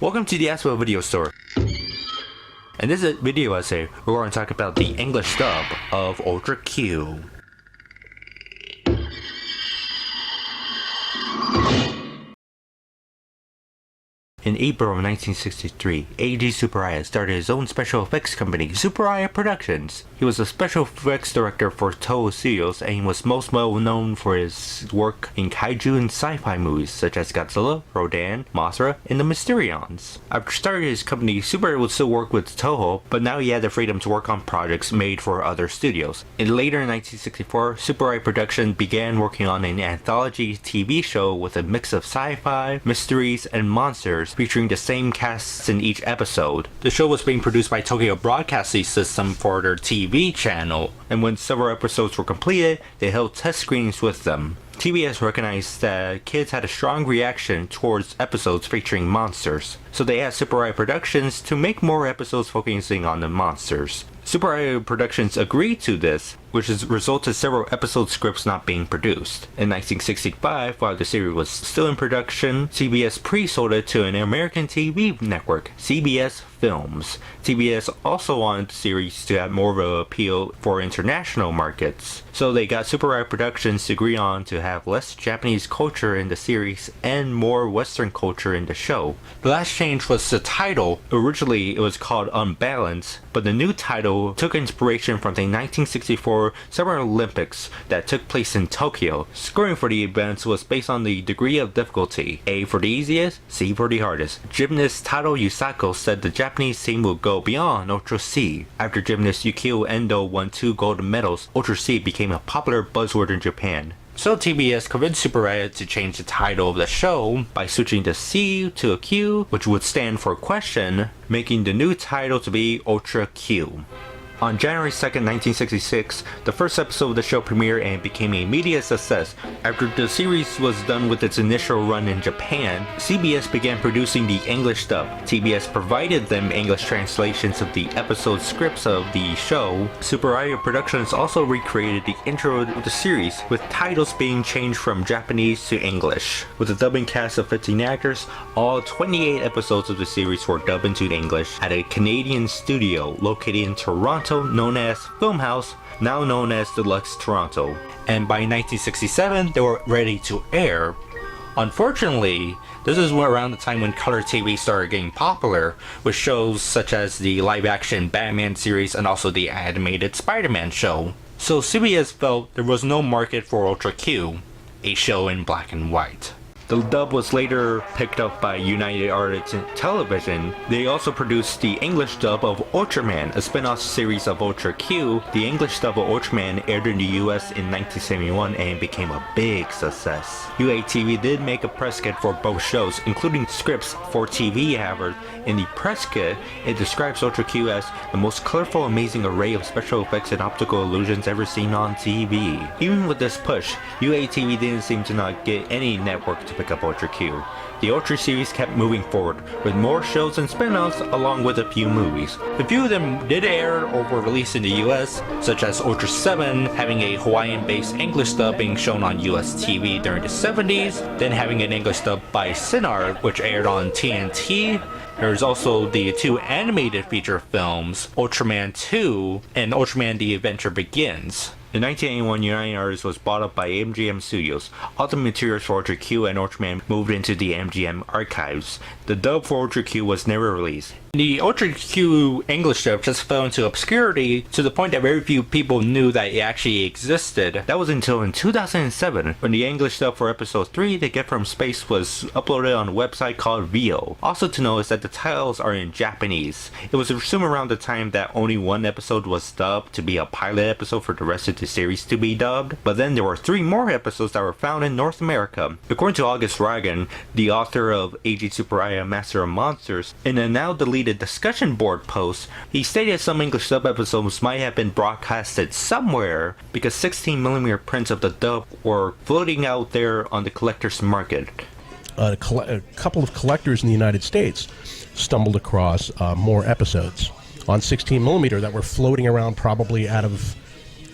Welcome to the ACEVEDO video store. In this video essay, we're going to talk about the English dub of Ultra Q. In April of 1963, Eiji Tsuburaya started his own special effects company, Tsuburaya Productions. He was a special effects director for Toho Studios, and he was most well known for his work in kaiju and sci-fi movies such as Godzilla, Rodan, Mothra, and the Mysterions. After starting his company, Tsuburaya would still work with Toho, but now he had the freedom to work on projects made for other studios. Later in 1964, Tsuburaya Productions began working on an anthology TV show with a mix of sci-fi, mysteries, and monsters, featuring the same casts in each episode. The show was being produced by Tokyo Broadcasting System for their TV channel, and when several episodes were completed, they held test screenings with them. TBS recognized that kids had a strong reaction towards episodes featuring monsters, so they asked Tsuburaya Productions to make more episodes focusing on the monsters. Tsuburaya Productions agreed to this, which has resulted in several episode scripts not being produced. In 1965, while the series was still in production, CBS pre-sold it to an American TV network, CBS Films. TBS also wanted the series to have more of an appeal for international markets, so they got Tsuburaya Productions to agree on to have less Japanese culture in the series and more Western culture in the show. The last change was the title. Originally, it was called Unbalanced, but the new title took inspiration from the 1964 Summer Olympics that took place in Tokyo. Scoring for the events was based on the degree of difficulty, A for the easiest, C for the hardest. Gymnast Taro Yusako said the Japanese team would go beyond Ultra C. After gymnast Yukio Endo won 2 gold medals, Ultra C became a popular buzzword in Japan. So TBS convinced Tsuburaya to change the title of the show by switching the C to a Q, which would stand for question, making the new title to be Ultra Q. On January 2nd, 1966, the first episode of the show premiered and became a immediate success. After the series was done with its initial run in Japan, CBS began producing the English dub. TBS provided them English translations of the episode scripts of the show. Tsuburaya Productions also recreated the intro of the series, with titles being changed from Japanese to English. With a dubbing cast of 15 actors, all 28 episodes of the series were dubbed into English at a Canadian studio located in Toronto, known as Filmhouse, now known as Deluxe Toronto. And by 1967, they were ready to air. Unfortunately, this is around the time when color TV started getting popular, with shows such as the live-action Batman series and also the animated Spider-Man show. So CBS felt there was no market for Ultra Q, a show in black and white. The dub was later picked up by United Artists Television. They also produced the English dub of Ultraman, a spin-off series of Ultra Q. The English dub of Ultraman aired in the US in 1971 and became a big success. UATV did make a press kit for both shows, including scripts for TV however. In the press kit, it describes Ultra Q as the most colorful, amazing array of special effects and optical illusions ever seen on TV. Even with this push, UATV didn't seem to not get any network to pick up Ultra Q. The Ultra series kept moving forward, with more shows and spin-offs along with a few movies. A few of them did air or were released in the US, such as Ultra 7 having a Hawaiian-based English dub being shown on US TV during the 70s, then having an English dub by Cinar, which aired on TNT. There's also the 2 animated feature films, Ultraman 2 and Ultraman The Adventure Begins. In 1981, United Artists was bought up by MGM Studios. All the materials for Ultra Q and Ultraman moved into the MGM archives. The dub for Ultra Q was never released. The Ultra Q English dub just fell into obscurity to the point that very few people knew that it actually existed. That was until in 2007, when the English dub for episode 3, The Gift from Space, was uploaded on a website called Vio. Also to know is that the titles are in Japanese. It was assumed around the time that only one episode was dubbed to be a pilot episode for the rest of the series to be dubbed, but then there were 3 more episodes that were found in North America. According to August Ragone, the author of Eiji Tsuburaya, Master of Monsters, in a now deleted discussion board post, he stated some English dub episodes might have been broadcasted somewhere because 16mm prints of the dub were floating out there on the collector's market. A couple of collectors in the United States stumbled across more episodes on 16mm that were floating around probably out of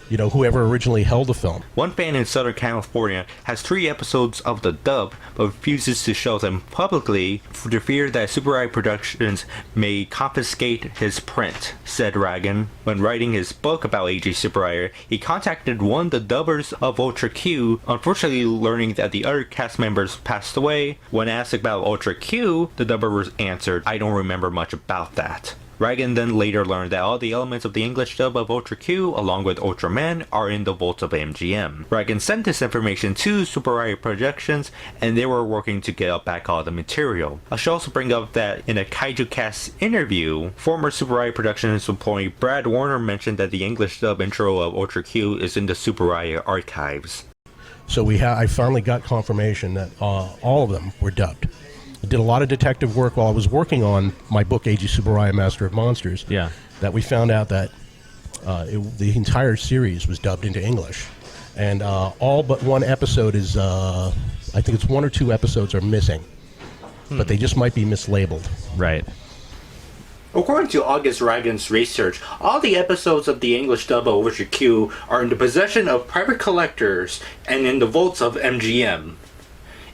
whoever originally held the film. One fan in Southern California has 3 episodes of the dub, but refuses to show them publicly for fear that Tsuburaya Productions may confiscate his print, said Ragone. When writing his book about Eiji Tsuburaya, he contacted one of the dubbers of Ultra Q, unfortunately learning that the other cast members passed away. When asked about Ultra Q, the dubber answered, "I don't remember much about that." Ragone then later learned that all the elements of the English dub of Ultra Q, along with Ultraman, are in the vaults of MGM. Ragone sent this information to Tsuburaya Productions, and they were working to get back all the material. I should also bring up that in a Kaijucast interview, former Tsuburaya Productions employee Brad Warner mentioned that the English dub intro of Ultra Q is in the Tsuburaya archives. So I finally got confirmation that all of them were dubbed. I did a lot of detective work while I was working on my book, Eiji Tsuburaya, Master of Monsters. Yeah. That we found out that the entire series was dubbed into English. And all but one episode is, I think it's 1 or 2 episodes are missing. But they just might be mislabeled. Right. According to August Ragone's research, all the episodes of the English dub of Ultra Q are in the possession of private collectors and in the vaults of MGM.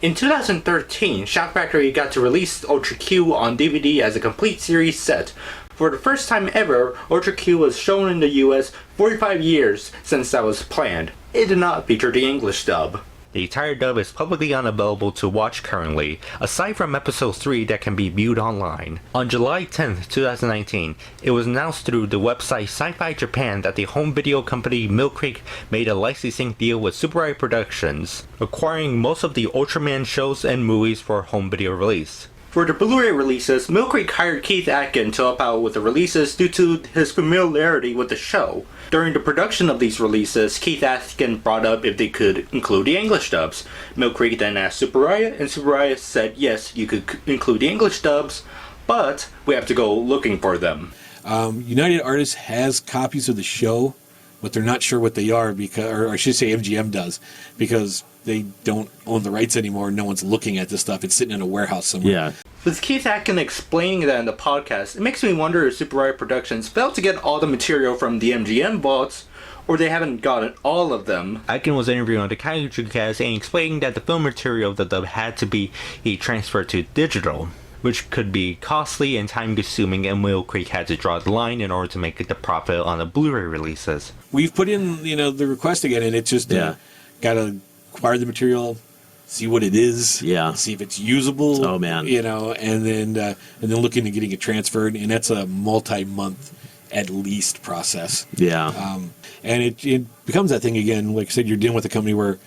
In 2013, Shout Factory got to release Ultra Q on DVD as a complete series set. For the first time ever, Ultra Q was shown in the US 45 years since that was planned. It did not feature the English dub. The entire dub is publicly unavailable to watch currently, aside from episode 3 that can be viewed online. On July 10th, 2019, it was announced through the website Sci-Fi Japan that the home video company Mill Creek made a licensing deal with Tsuburaya Productions, acquiring most of the Ultraman shows and movies for home video release. For the Blu-ray releases, Mill Creek hired Keith Aiken to help out with the releases due to his familiarity with the show. During the production of these releases, Keith Aiken brought up if they could include the English dubs. Mill Creek then asked Tsuburaya, and Tsuburaya said yes, you could include the English dubs, but we have to go looking for them. United Artists has copies of the show, but they're not sure what they are, because, or I should say MGM does, because they don't own the rights anymore. No one's looking at this stuff. It's sitting in a warehouse somewhere. Yeah. With Keith Aiken explaining that in the podcast, it makes me wonder if Tsuburaya Productions failed to get all the material from the MGM vaults, or they haven't gotten all of them. Aiken was interviewed on the Kaijucast and explaining that the film material of the dub had to be transferred to digital, which could be costly and time-consuming, and Mill Creek had to draw the line in order to make the profit on the Blu-ray releases. We've put in, the request again, and it's just got to acquire the material, see what it is, see if it's usable. Oh man, and then looking at getting it transferred, and that's a multi-month at least process. Yeah, and it becomes that thing again. Like I said, you're dealing with a company where,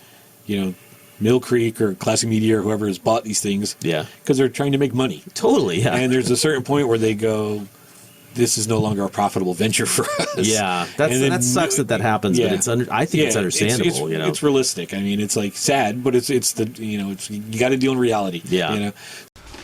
Mill Creek or Classic Media or whoever has bought these things, because they're trying to make money. Totally, yeah. And there's a certain point where they go, this is no longer a profitable venture for us. Yeah, that sucks that happens, but I think it's understandable. It's realistic. I mean, it's like sad, but it's you got to deal in reality. Yeah.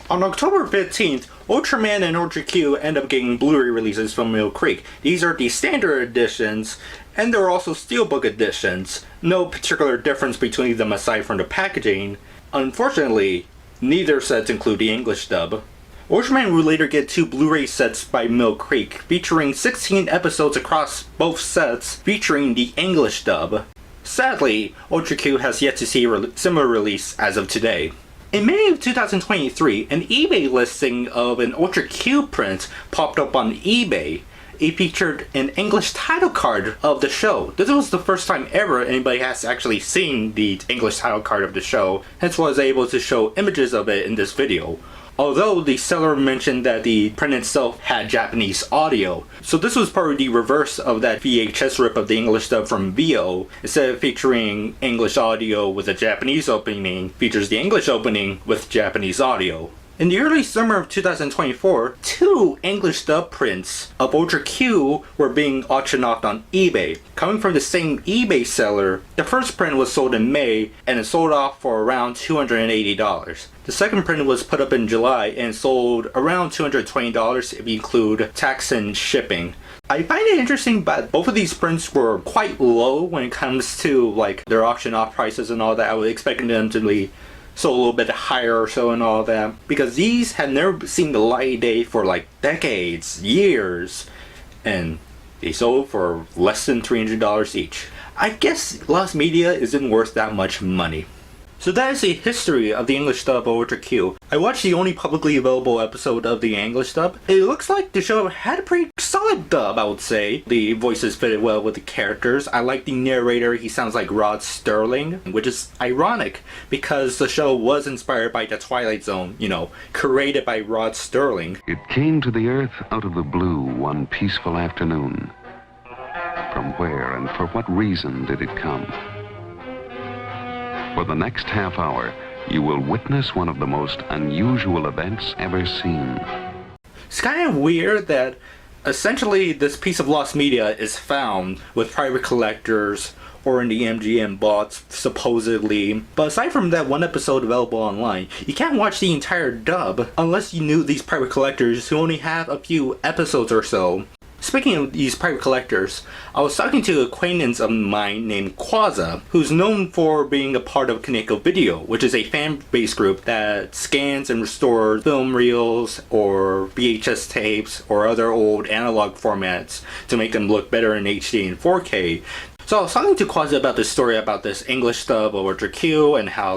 On October 15th, Ultraman and Ultra Q end up getting Blu-ray releases from Mill Creek. These are the standard editions, and there are also steelbook editions. No particular difference between them aside from the packaging. Unfortunately, neither sets include the English dub. Ultraman would later get 2 Blu-ray sets by Mill Creek, featuring 16 episodes across both sets, featuring the English dub. Sadly, Ultra Q has yet to see a similar release as of today. In May of 2023, an eBay listing of an Ultra Q print popped up on eBay. It featured an English title card of the show. This was the first time ever anybody has actually seen the English title card of the show, hence was able to show images of it in this video. Although the seller mentioned that the print itself had Japanese audio. So this was probably the reverse of that VHS rip of the English dub from VO. Instead of featuring English audio with a Japanese opening, features the English opening with Japanese audio. In the early summer of 2024, 2 English dub prints of Ultra Q were being auctioned off on eBay. Coming from the same eBay seller, the first print was sold in May and it sold off for around $280. The second print was put up in July and sold around $220 if you include tax and shipping. I find it interesting that both of these prints were quite low when it comes to their auction off prices and all that. I was expecting them to be sold a little bit higher or so and all that, because these had never seen the light of day for decades, years, and they sold for less than $300 each. I guess lost media isn't worth that much money. So that is the history of the English dub of Ultra Q. I watched the only publicly available episode of the English dub. It looks like the show had a pretty solid dub, I would say. The voices fitted well with the characters. I like the narrator, he sounds like Rod Sterling, which is ironic because the show was inspired by The Twilight Zone, created by Rod Sterling. It came to the Earth out of the blue one peaceful afternoon. From where and for what reason did it come? For the next half hour, you will witness one of the most unusual events ever seen. It's kind of weird that essentially this piece of lost media is found with private collectors or in the MGM bots, supposedly. But aside from that one episode available online, you can't watch the entire dub unless you knew these private collectors who only have a few episodes or so. Speaking of these private collectors, I was talking to an acquaintance of mine named Quazza, who's known for being a part of ACEVEDO, which is a fan-based group that scans and restores film reels or VHS tapes or other old analog formats to make them look better in HD and 4K. So I was talking to Quazza about this story about this English dub of Ultra Q and how,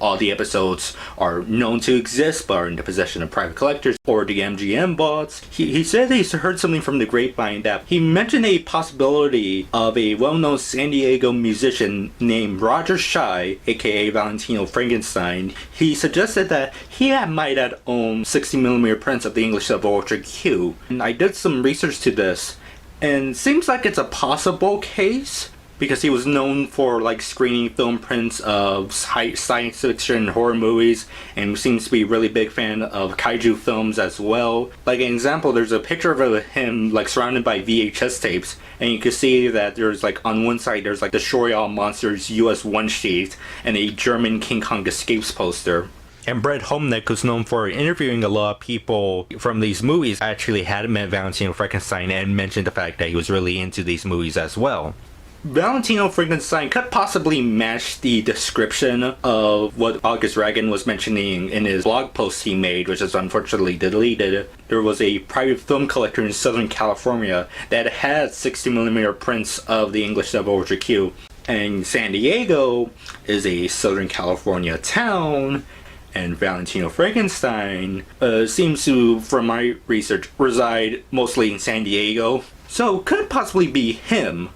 all the episodes are known to exist but are in the possession of private collectors or the MGM bots. He said he's heard something from the grapevine that he mentioned a possibility of a well-known San Diego musician named Roger Shai, aka Valentino Frankenstein. He suggested that he might have owned 60mm prints of the English dub of Ultra Q. And I did some research to this. And seems like it's a possible case because he was known for screening film prints of science fiction and horror movies, and seems to be a really big fan of kaiju films as well. Like an example, there's a picture of him surrounded by VHS tapes, and you can see that there's on one side there's the Shoryall Monsters US 1 sheet and a German King Kong Escapes poster. And Brett Homenick, who's known for interviewing a lot of people from these movies, actually had met Valentino Frankenstein and mentioned the fact that he was really into these movies as well. Valentino Frankenstein could possibly match the description of what August Ragone was mentioning in his blog post he made, which is unfortunately deleted. There was a private film collector in Southern California that had 60mm prints of the English dub Ultra Q. And San Diego is a Southern California town, and Valentino Frankenstein seems to, from my research, reside mostly in San Diego. So could possibly be him.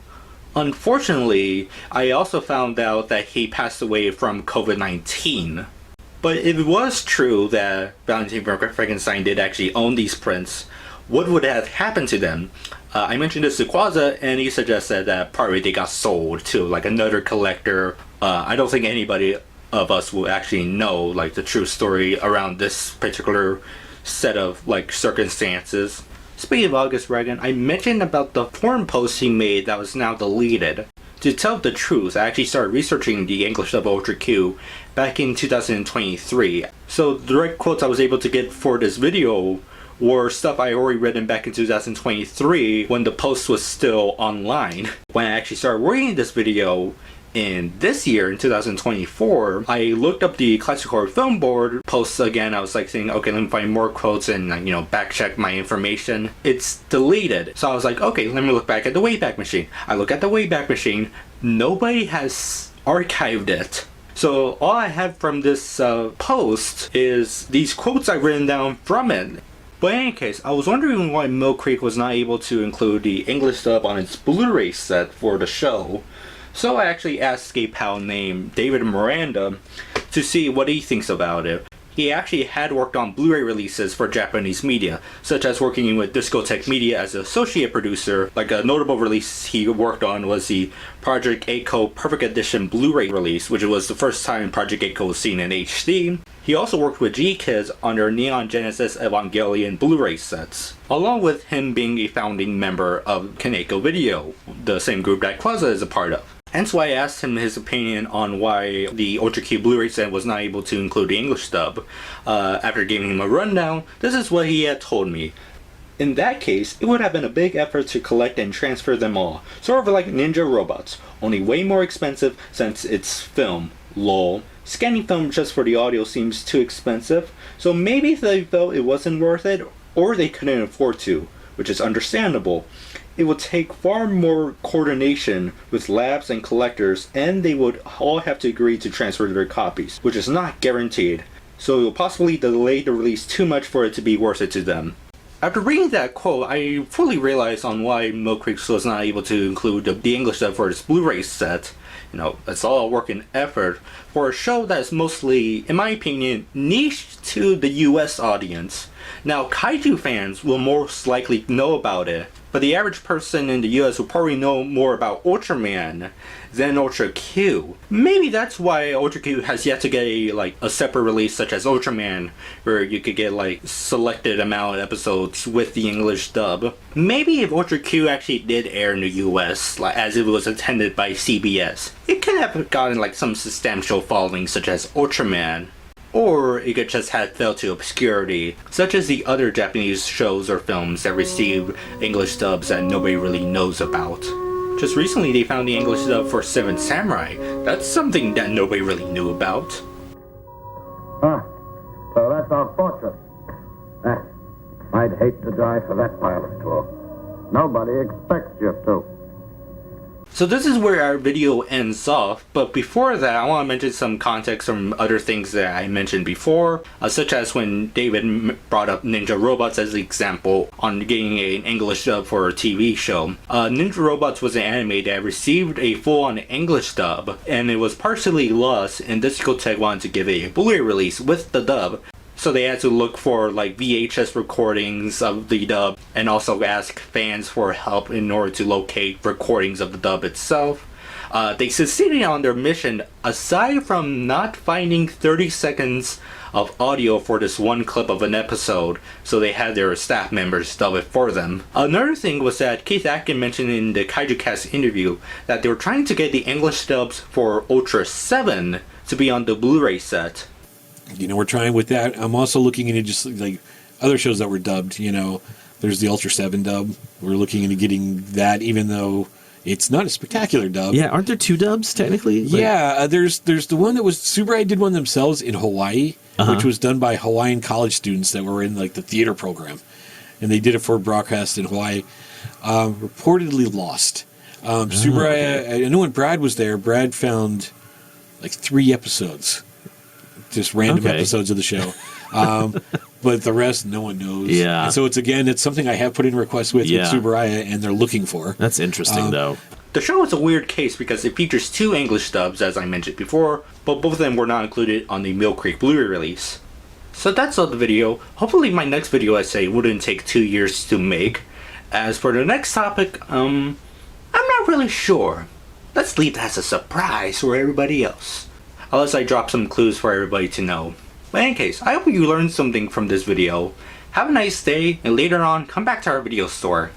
Unfortunately, I also found out that he passed away from COVID-19. But if it was true that Valentino Frankenstein did actually own these prints, what would have happened to them? I mentioned this to Quazza, and he suggested that probably they got sold to another collector. I don't think anybody of us will actually know the true story around this particular set of circumstances. Speaking of August Ragone, I mentioned about the forum post he made that was now deleted. To tell the truth, I actually started researching the English dub Ultra Q back in 2023. So the direct quotes I was able to get for this video were stuff I already written back in 2023 when the post was still online. When I actually started working this video in this year, in 2024, I looked up the Classic Horror Film Board posts again. I was saying, okay, let me find more quotes and back check my information. It's deleted. So I was like, okay, let me look back at the Wayback Machine. I look at the Wayback Machine. Nobody has archived it. So all I have from this post is these quotes I've written down from it. But in any case, I was wondering why Mill Creek was not able to include the English dub on its Blu-ray set for the show. So I actually asked a pal named David Miranda to see what he thinks about it. He actually had worked on Blu-ray releases for Japanese media, such as working with Discotech Media as an associate producer. A notable release he worked on was the Project Echo Perfect Edition Blu-ray release, which was the first time Project Echo was seen in HD. He also worked with G-Kids on their Neon Genesis Evangelion Blu-ray sets, along with him being a founding member of ACEVEDO, the same group that Quazza is a part of. Hence why I asked him his opinion on why the Ultra Q Blu-ray set was not able to include the English dub. After giving him a rundown, this is what he had told me. In that case, it would have been a big effort to collect and transfer them all, sort of like Ninja Robots, only way more expensive since it's film, lol. Scanning film just for the audio seems too expensive, so maybe they felt it wasn't worth it, or they couldn't afford to, which is understandable. It would take far more coordination with labs and collectors, and they would all have to agree to transfer their copies, which is not guaranteed, so it will possibly delay the release too much for it to be worth it to them. After reading that quote, I fully realized on why Mill Creek was not able to include the English dub for its Blu-ray set. It's all a work and effort for a show that is mostly, in my opinion, niche to the US audience. Now, kaiju fans will most likely know about it, but the average person in the US will probably know more about Ultraman than Ultra Q. Maybe that's why Ultra Q has yet to get a separate release such as Ultraman, where you could get selected amount of episodes with the English dub. Maybe if Ultra Q actually did air in the US, as it was attended by CBS, it could have gotten some substantial following such as Ultraman. Or it could just have fell to obscurity, such as the other Japanese shows or films that receive English dubs that nobody really knows about. Just recently they found the English dub for Seven Samurai. That's something that nobody really knew about. So that's our fortune. I'd hate to die for that pilot tour. Nobody expects you to. So this is where our video ends off, but before that I want to mention some context from other things that I mentioned before, such as when David brought up Ninja Robots as an example on getting an English dub for a TV show. Ninja Robots was an anime that received a full-on English dub, and it was partially lost, and Discotech wanted to give it a Blu-ray release with the dub. So they had to look for VHS recordings of the dub and also ask fans for help in order to locate recordings of the dub itself. They succeeded on their mission aside from not finding 30 seconds of audio for this one clip of an episode, so they had their staff members dub it for them. Another thing was that Keith Aiken mentioned in the Kaijucast interview that they were trying to get the English dubs for Ultra 7 to be on the Blu-ray set. We're trying with that. I'm also looking into just other shows that were dubbed. There's the Ultra 7 dub. We're looking into getting that, even though it's not a spectacular dub. Yeah, aren't there two dubs technically? Yeah, there's the one that was Tsuburaya did one themselves in Hawaii, which was done by Hawaiian college students that were in the theater program, and they did it for broadcast in Hawaii. Reportedly lost. Tsuburaya. I know when Brad was there, Brad found 3 episodes. Just random episodes of the show. But the rest, no one knows. Yeah. And so it's something I have put in requests with Tsuburaya, and they're looking for. That's interesting, though. The show is a weird case because it features 2 English dubs, as I mentioned before, but both of them were not included on the Mill Creek Blu-ray release. So that's all the video. Hopefully my next video essay wouldn't take 2 years to make. As for the next topic, I'm not really sure. Let's leave that as a surprise for everybody else. Unless I drop some clues for everybody to know. But in any case, I hope you learned something from this video. Have a nice day, and later on, come back to our video store.